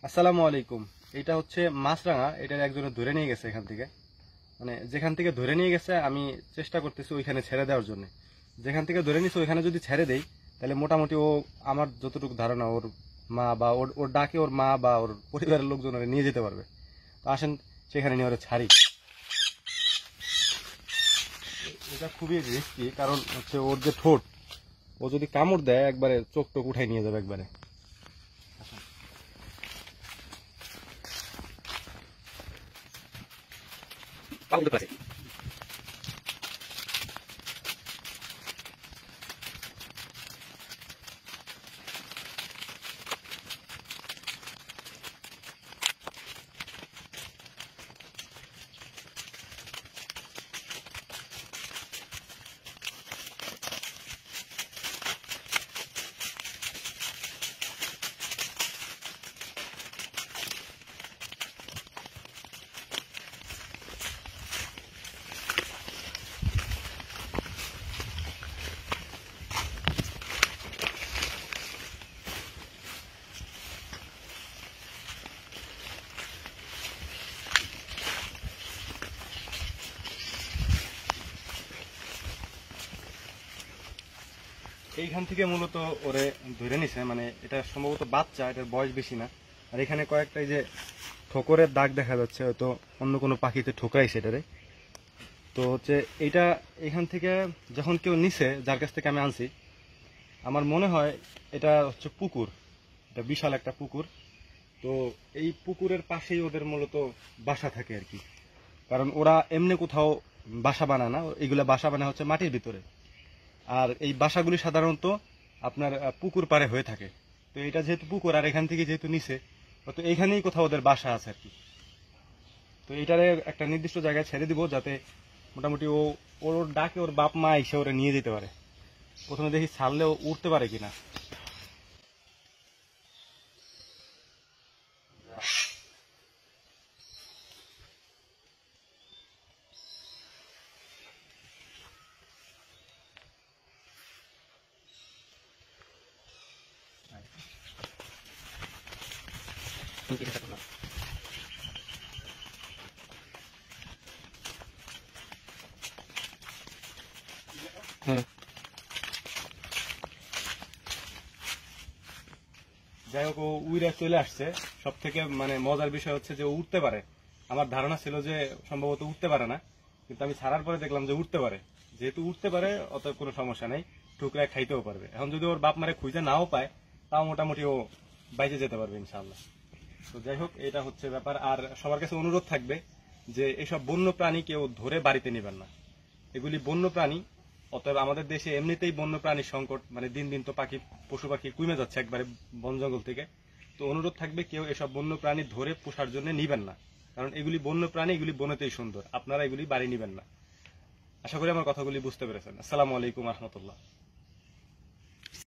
আসসালামু আলাইকুম। এটা হচ্ছে মাছরাঙা। এটা একজনে ধরে নিয়ে গেছে এখান থেকে, মানে যেখান থেকে ধরে নিয়ে গেছে আমি চেষ্টা করতেছি ওইখানে ছেড়ে দেওয়ার জন্য। যেখান থেকে ধরে নিয়েছে ওইখানে যদি ছেড়ে দেই তাহলে মোটামুটি ও, আমার যতটুকু ধারণা, ওর মা বা ওর ওর ডাকে ওর মা বা ওর পরিবারের লোকজন ওরে নিয়ে যেতে পারবে। তো আসেন সেখানে নিয়ে ওরে ছাড়ি। এটা খুবই রিস্কি, কারণ হচ্ছে ওর যে ঠোঁট, ও যদি কামড় দেয় একবারে চোখ টোক উঠাই নিয়ে যাবে একবারে। এইখান থেকে মূলত ওরে ধরে নিছে, মানে এটা সম্ভবত বাচ্চা, এটার বয়স বেশি না। আর এখানে কয়েকটা এই যে ঠোকরের দাগ দেখা যাচ্ছে, হয়তো অন্য কোনো পাখিতে ঠোকরাইছে এটারে। তো হচ্ছে এইটা এখান থেকে যখন কেউ নিছে, যার কাছ থেকে আমি আনছি, আমার মনে হয় এটা হচ্ছে পুকুর, এটা বিশাল একটা পুকুর। তো এই পুকুরের পাশেই ওদের মূলত বাসা থাকে আর কি। কারণ ওরা এমনি কোথাও বাসা বানায় না, এগুলা বাসা বানায় হচ্ছে মাটির ভিতরে। আর এই বাসাগুলি সাধারণত আপনার পুকুর পাড়ে হয়ে থাকে। তো এটা যেহেতু পুকুর আর এখান থেকে যেহেতু নিচে, তো এইখানেই কোথাও ওদের বাসা আছে আর কি। তো এইটারে একটা নির্দিষ্ট জায়গায় ছেড়ে দিব, যাতে মোটামুটি ও ওর ডাকে ওর বাপ মা এসে ওরা নিয়ে যেতে পারে। প্রথমে দেখি ছাড়লেও উঠতে পারে কিনা। যাই হোক, ও উইরা চলে আসছে। সব থেকে মানে মজার বিষয় হচ্ছে যে ও উঠতে পারে। আমার ধারণা ছিল যে সম্ভবত উঠতে পারে না, কিন্তু আমি ছাড়ার পরে দেখলাম যে উঠতে পারে। যেহেতু উঠতে পারে, অত কোনো সমস্যা নেই, ঠুকরায় খাইতেও পারবে। এখন যদি ওর বাপ মারে খুঁজে নাও পায়, তাও মোটামুটি ও বাইরে যেতে পারবে ইনশাআল্লাহ। তো যাই হোক, এটা হচ্ছে ব্যাপার। আর সবার কাছে অনুরোধ থাকবে যে এসব বন্য প্রাণী কেউ ধরে বাড়িতে নেবেন না। এগুলি বন্য প্রাণী। অতএব আমাদের দেশে এমনিতেই বন্য প্রাণীর সংকট, মানে দিন দিন তো পশু পাখি কমে যাচ্ছে একবারে বন জঙ্গল থেকে। তো অনুরোধ থাকবে কেউ এসব বন্য প্রাণী ধরে পোষার জন্য নিবেন না, কারণ এগুলি বন্য প্রাণী, এগুলি বনেতেই সুন্দর। আপনারা এগুলি বাড়ি নিবেন না। আশা করি আমার কথাগুলি বুঝতে পেরেছেন। আসসালামু আলাইকুম রহমতুল্লাহ।